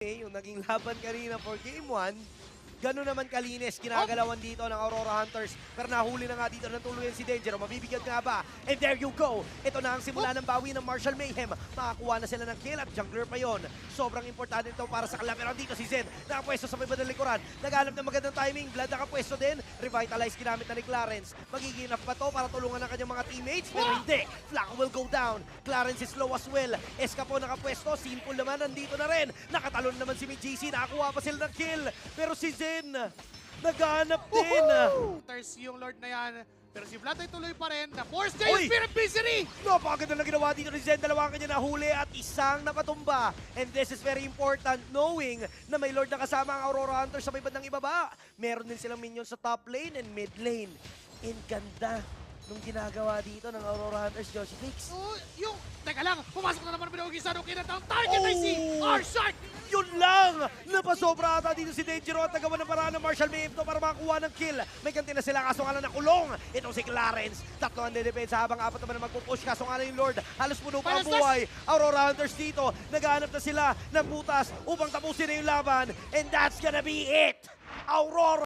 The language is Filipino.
Yung naging laban kanina for Game 1, gano'n naman kalinis ginagalawan dito ng Aurora Hunters. Pero nahuli na nga dito ng tuluyan si Danger. Mabibigyan nga ba? And there you go! Ito na ang simula ng bawi ng Martial Mayhem. Makakuha na sila ng kill at jungler pa yon. Sobrang importante ito para sa kanila. Pero dito si Zen, nakapwesto sa may bandang likuran. Naghanap ng magandang timing. Blood nakapwesto din. Revitalize ginamit na ni Clarence. Magiging enough pa to para tulungan ang kanyang mga teammates. Pero hindi! Flacco will go down. Clarence is low as well. Escapo nakapwesto. Simple naman, nandito na rin. Nakatalon naman si JC. Nakakuha pa sila ng kill. Pero si Zen, naghanap din. Hunters yung Lord na yan. Pero si Vlad ay tuloy pa rin. Na-force niya yung Spirit Misery! Napakaganda na ginawa dito ni Zen. Dalawang kanya nahuli at isang napatumba. And this is very important knowing na may Lord na kasama ang Aurora Hunters sa may bandang ibaba. Meron din silang minions sa top lane and mid lane. And ganda nung ginagawa dito ng Aurora Hunters, Joshi Fix. So, yung... Teka lang, pumasok na naman Pinaugisan. Okay na ang target ay si R-Shark! Yun lang! Napasobra ata dito si Danger at nagawa ng paraan ng Martial Mayhem to para makakuha ng kill. May kanti na sila kaso nga lang nakulong. Itong si Clarence. Tatlo ang dedepensa habang apat naman na magpupush kaso nga lang yung Lord. Halos puno pa ang buhay. Aurora Hunters dito. Naghahanap na sila ng butas upang tapusin na yung laban. And that's gonna be it! Aurora!